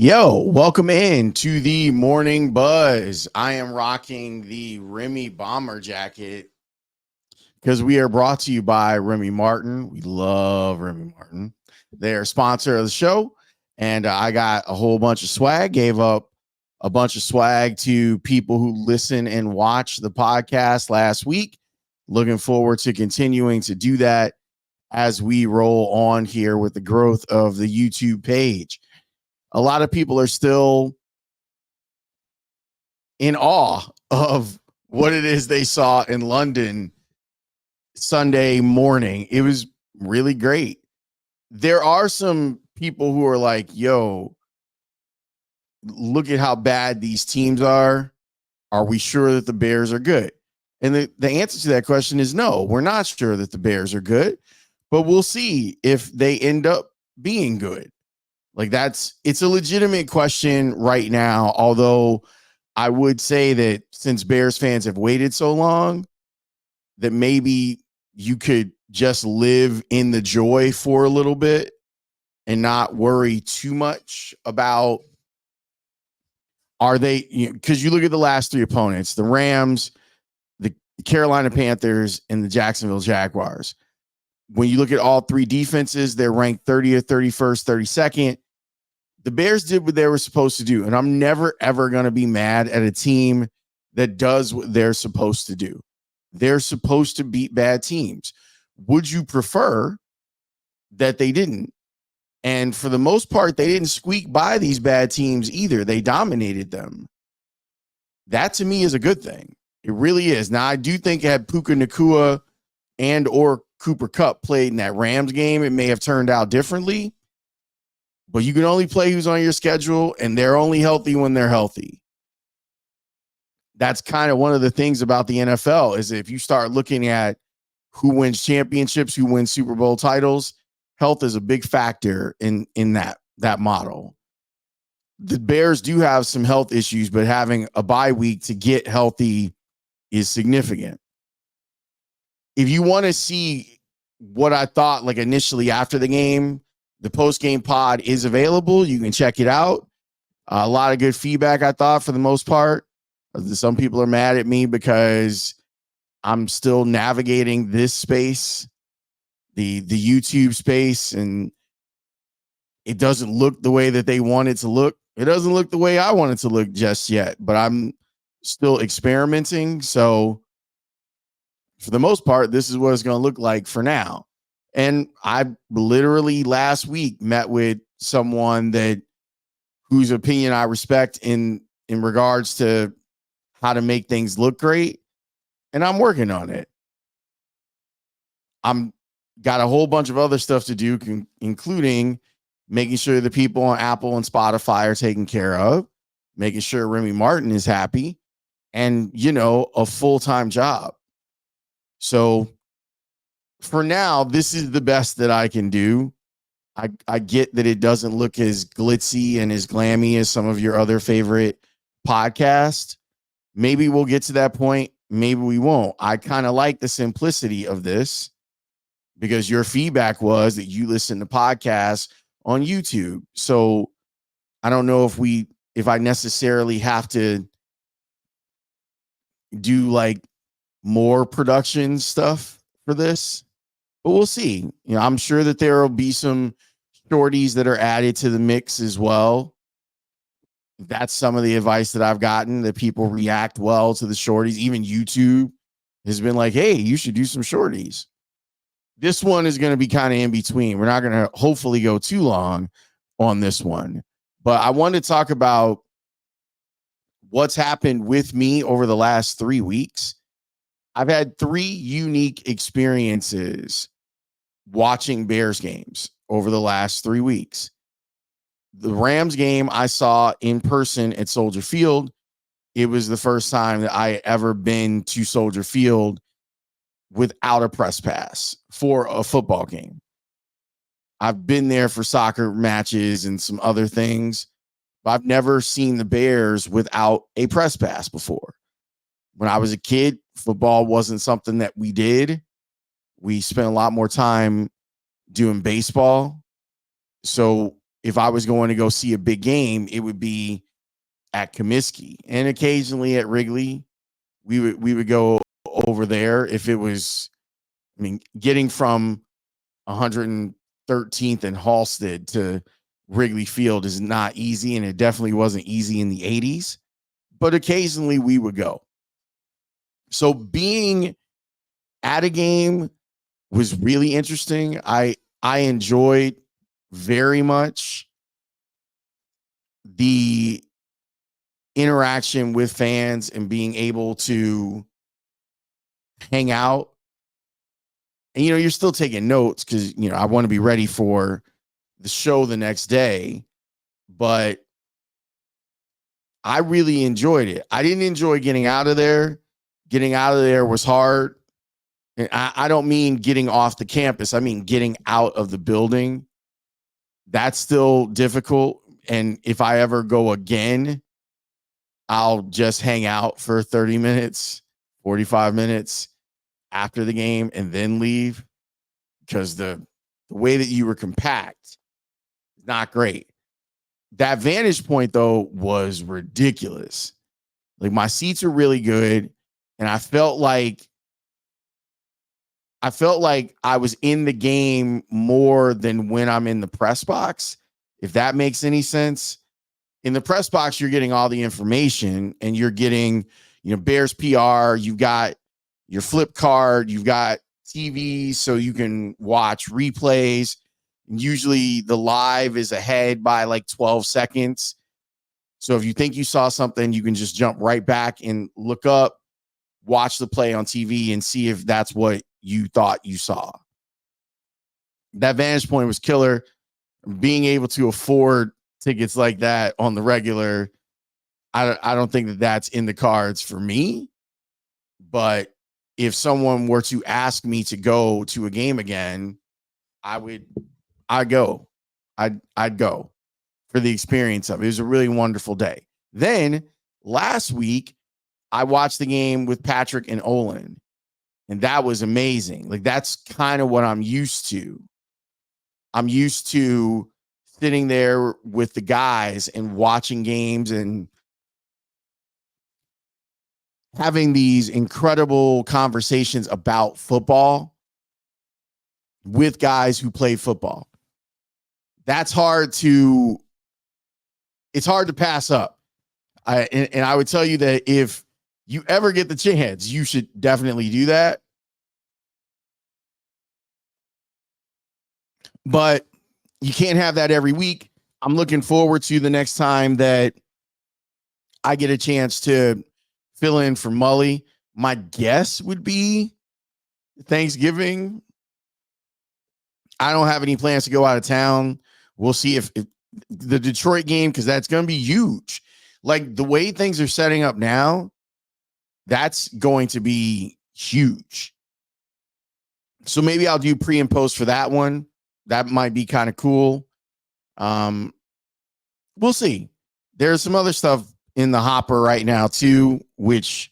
Yo, welcome in to the Morning Buzz. I am rocking the Remy bomber jacket because we are brought to you by Remy Martin. We love Remy Martin. They're a sponsor of the show, and I got a whole bunch of swag, gave up a bunch of swag to people who listen and watch the podcast last week. Looking forward to continuing to do that as we roll on here with the growth of the YouTube page. A lot of people are still in awe of what it is they saw in London Sunday morning. It was really great. There are some people who are like, yo, look at how bad these teams are. Are we sure that the Bears are good? And the answer to that question is no, we're not sure that the Bears are good, but we'll see if they end up being good. Like it's a legitimate question right now, although I would say that since Bears fans have waited so long, that maybe you could just live in the joy for a little bit and not worry too much about are they, because you look at the last three opponents, the Rams, the Carolina Panthers, and the Jacksonville Jaguars. When you look at all three defenses, they're ranked 30th, 31st, 32nd. The Bears did what they were supposed to do, and I'm never, ever going to be mad at a team that does what they're supposed to do. They're supposed to beat bad teams. Would you prefer that they didn't? And for the most part, they didn't squeak by these bad teams either. They dominated them. That, to me, is a good thing. It really is. Now, I do think had Puka Nacua and or Cooper Kupp played in that Rams game, it may have turned out differently. But you can only play who's on your schedule, and they're only healthy when they're healthy. That's kind of one of the things about the NFL is if you start looking at who wins championships, who wins Super Bowl titles, health is a big factor in that model. The Bears do have some health issues, but having a bye week to get healthy is significant. If you want to see what I thought like initially after the game, the post-game pod is available. You can check it out. A lot of good feedback, I thought, for the most part. Some people are mad at me because I'm still navigating this space, the YouTube space, and it doesn't look the way that they want it to look. It doesn't look the way I want it to look just yet, but I'm still experimenting. So for the most part, this is what it's going to look like for now. And I literally last week met with someone whose opinion I respect in regards to how to make things look great. And I'm working on it. I'm got a whole bunch of other stuff to do, including making sure the people on Apple and Spotify are taken care of, making sure Remy Martin is happy, and, a full-time job. So for now, this is the best that I can do. I get that it doesn't look as glitzy and as glammy as some of your other favorite podcasts. Maybe we'll get to that point. Maybe we won't. I kind of like the simplicity of this because your feedback was that you listen to podcasts on YouTube. So I don't know if I necessarily have to do like more production stuff for this. But we'll see. I'm sure that there will be some shorties that are added to the mix as well. That's some of the advice that I've gotten, that people react well to the shorties. Even YouTube has been like, hey, you should do some shorties. This one is going to be kind of in between. We're not going to hopefully go too long on this one. But I want to talk about what's happened with me over the last 3 weeks. I've had 3 unique experiences watching Bears games over the last 3 weeks. The Rams game I saw in person at Soldier Field. It was the first time that I ever been to Soldier Field without a press pass for a football game. I've been there for soccer matches and some other things, but I've never seen the Bears without a press pass before. When I was a kid, football wasn't something that we did. We spent a lot more time doing baseball. So if I was going to go see a big game, it would be at Comiskey and occasionally at Wrigley. We would go over there if it was. I mean, getting from 113th and Halsted to Wrigley Field is not easy, and it definitely wasn't easy in the 80s. But occasionally we would go. So being at a game was really interesting. I enjoyed very much the interaction with fans and being able to hang out. And you're still taking notes because I want to be ready for the show the next day, but I really enjoyed it. I didn't enjoy getting out of there. Getting out of there was hard. And I don't mean getting off the campus. I mean getting out of the building. That's still difficult. And if I ever go again, I'll just hang out for 30 minutes, 45 minutes after the game and then leave, because the way that you were compact, not great. That vantage point, though, was ridiculous. Like, my seats are really good, and I felt like I was in the game more than when I'm in the press box, if that makes any sense. In the press box, you're getting all the information, and you're getting, Bears PR. You've got your flip card. You've got TV, so you can watch replays. Usually the live is ahead by like 12 seconds. So if you think you saw something, you can just jump right back and look up, watch the play on TV, and see if that's what you thought you saw. That vantage point was killer. Being able to afford tickets like that on the regular, I don't think that that's in the cards for me. But if someone were to ask me to go to a game again, I'd go. I'd go for the experience of it. It was a really wonderful day. Then last week, I watched the game with Patrick and Olin, and that was amazing. Like, that's kind of what I'm used to. I'm used to sitting there with the guys and watching games and having these incredible conversations about football with guys who play football. It's hard to pass up. And I would tell you that if you ever get the chance, you should definitely do that. But you can't have that every week. I'm looking forward to the next time that I get a chance to fill in for Mully. My guess would be Thanksgiving. I don't have any plans to go out of town. We'll see if the Detroit game, because that's going to be huge. Like, the way things are setting up now, that's going to be huge. So maybe I'll do pre and post for that one. That might be kind of cool. We'll see. There's some other stuff in the hopper right now too, which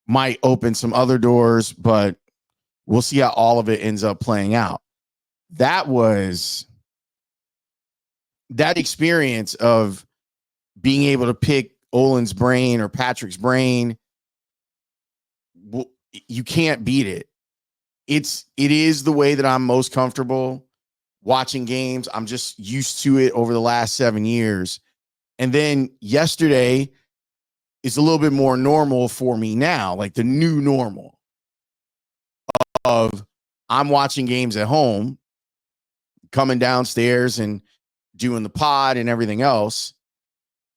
might open some other doors, but we'll see how all of it ends up playing out. That experience of being able to pick Olin's brain or Patrick's brain, you can't beat it. It is the way that I'm most comfortable watching games. I'm just used to it over the last 7 years. And then yesterday is a little bit more normal for me now, like the new normal of I'm watching games at home, coming downstairs and doing the pod and everything else.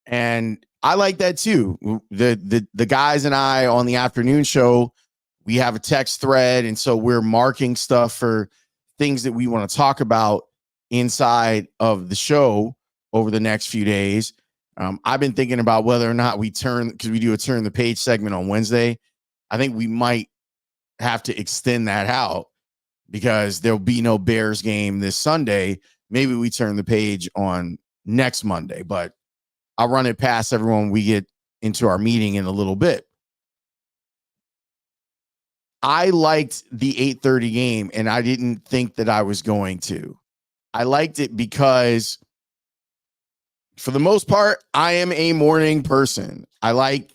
And I like that too. The guys and I on the afternoon show, we have a text thread. And so we're marking stuff for things that we want to talk about inside of the show over the next few days. I've been thinking about whether or not because we do a turn the page segment on Wednesday. I think we might have to extend that out because there'll be no Bears game this Sunday. Maybe we turn the page on next Monday, but I'll run it past everyone when we get into our meeting in a little bit. I liked the 8:30 game, and I didn't think that I was going to. I liked it because for the most part, I am a morning person. I like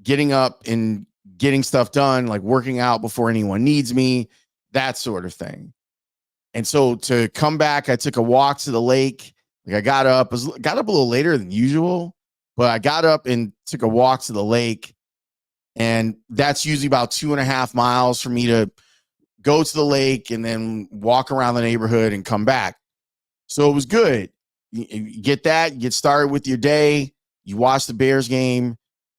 getting up and getting stuff done, like working out before anyone needs me, that sort of thing. And so to come back, I took a walk to the lake. Like I got up a little later than usual, but I got up and took a walk to the lake. And that's usually about 2.5 miles for me to go to the lake and then walk around the neighborhood and come back. So it was good. You get that, you get started with your day, you watch the Bears game,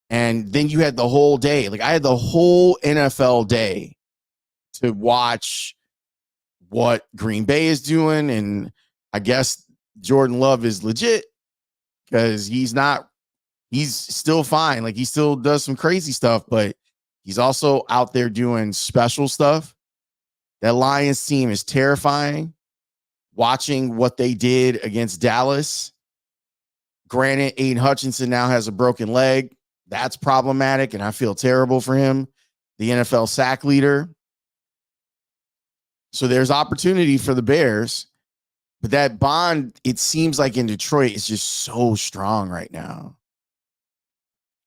and then you had the whole day. Like I had the whole NFL day to watch what Green Bay is doing. And I guess Jordan Love is legit because he's still fine. Like he still does some crazy stuff, but he's also out there doing special stuff. That Lions team is terrifying. Watching what they did against Dallas. Granted, Aiden Hutchinson now has a broken leg. That's problematic, and I feel terrible for him, the NFL sack leader. So there's opportunity for the Bears, but that bond, it seems like in Detroit, is just so strong right now.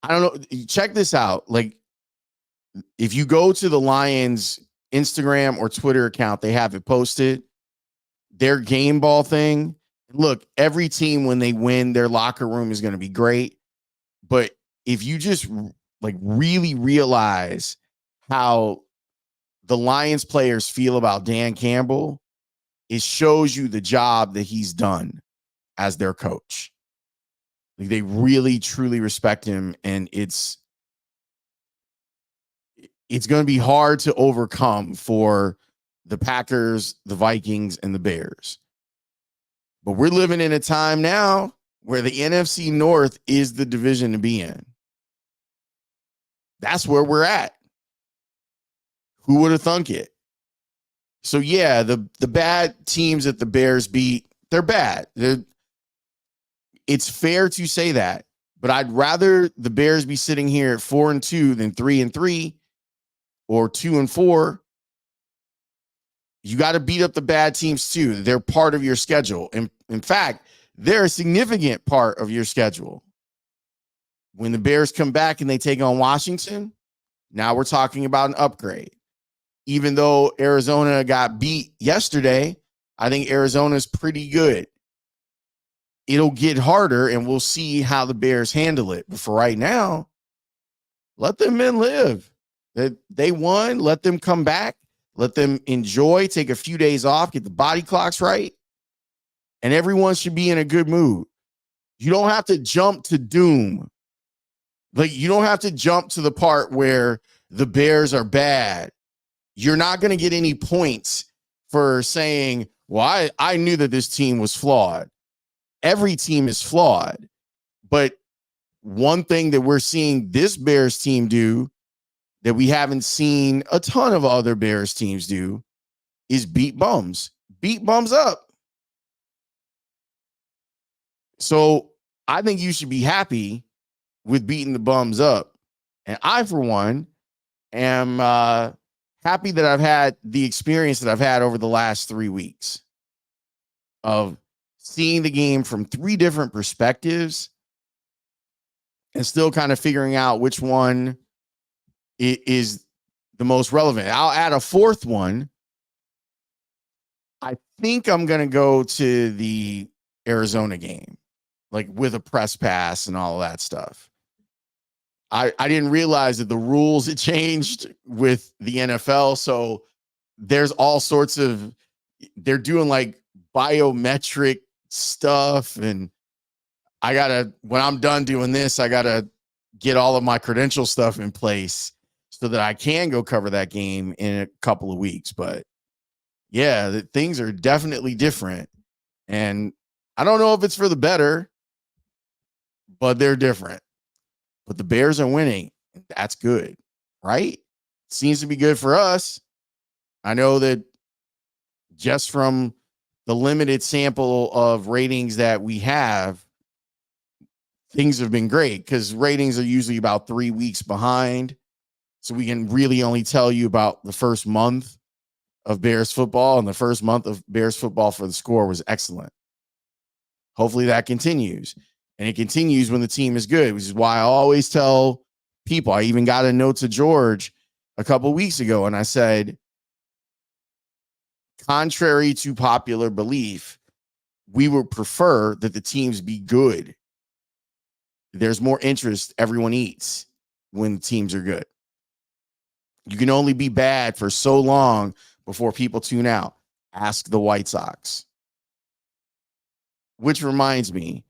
I don't know. Check this out. Like, if you go to the Lions Instagram or Twitter account, they have it posted. Their game ball thing. Look, every team, when they win, their locker room is going to be great. But if you just like really realize how the Lions players feel about Dan Campbell, it shows you the job that he's done as their coach. Like they really, truly respect him. And it's going to be hard to overcome for the Packers, the Vikings, and the Bears. But we're living in a time now where the NFC North is the division to be in. That's where we're at. Who would have thunk it? So, yeah, the bad teams that the Bears beat, they're bad. It's fair to say that. But I'd rather the Bears be sitting here at 4-2 than 3-3 or 2-4. You got to beat up the bad teams too. They're part of your schedule. And in fact, they're a significant part of your schedule. When the Bears come back and they take on Washington, now we're talking about an upgrade. Even though Arizona got beat yesterday, I think Arizona's pretty good. It'll get harder, and we'll see how the Bears handle it. But for right now, let them men live. They won. Let them come back. Let them enjoy, take a few days off, get the body clocks right, and everyone should be in a good mood. You don't have to jump to doom. Like, you don't have to jump to the part where the Bears are bad. You're not going to get any points for saying, well, I knew that this team was flawed. Every team is flawed. But one thing that we're seeing this Bears team do that we haven't seen a ton of other Bears teams do is beat bums. Beat bums up. So I think you should be happy with beating the bums up. And I, for one, am happy that I've had the experience that I've had over the last 3 weeks of seeing the game from 3 different perspectives and still kind of figuring out which one is the most relevant. I'll add a 4th one. I think I'm going to go to the Arizona game, like with a press pass and all of that stuff. I didn't realize that the rules had changed with the NFL. So there's all sorts of, they're doing like biometric stuff. And when I'm done doing this, I got to get all of my credential stuff in place so that I can go cover that game in a couple of weeks. But yeah, things are definitely different. And I don't know if it's for the better, but they're different. But the Bears are winning. That's good, right? Seems to be good for us. I know that just from the limited sample of ratings that we have, things have been great because ratings are usually about 3 weeks behind. So we can really only tell you about the first month of Bears football, and the first month of Bears football for the Score was excellent. Hopefully that continues. And it continues when the team is good, which is why I always tell people. I even got a note to George a couple weeks ago, and I said, contrary to popular belief, we would prefer that the teams be good. There's more interest. Everyone eats when teams are good. You can only be bad for so long before people tune out. Ask the White Sox. Which reminds me,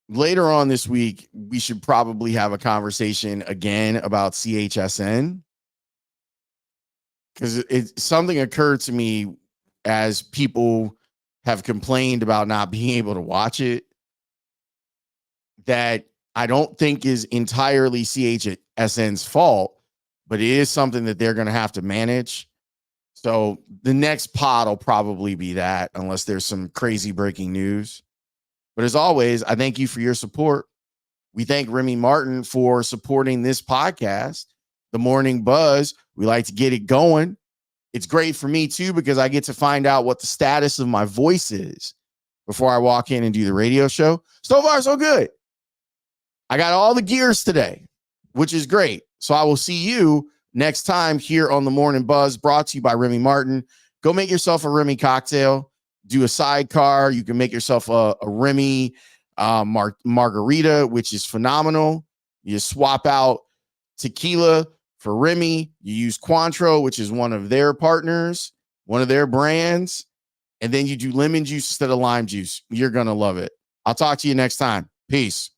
later on this week, we should probably have a conversation again about CHSN, because something occurred to me as people have complained about not being able to watch it, that I don't think is entirely CHSN's fault, but it is something that they're going to have to manage. So the next pod will probably be that, unless there's some crazy breaking news. But as always, I thank you for your support. We thank Remy Martin for supporting this podcast, The Monring Buzz. We like to get it going. It's great for me, too, because I get to find out what the status of my voice is before I walk in and do the radio show. So far, so good. I got all the gears today, which is great. So I will see you next time here on The Monring Buzz, brought to you by Remy Martin. Go make yourself a Remy cocktail. Do a sidecar. You can make yourself a Remy margarita, which is phenomenal. You swap out tequila for Remy. You use Cointreau, which is one of their partners, one of their brands. And then you do lemon juice instead of lime juice. You're going to love it. I'll talk to you next time. Peace.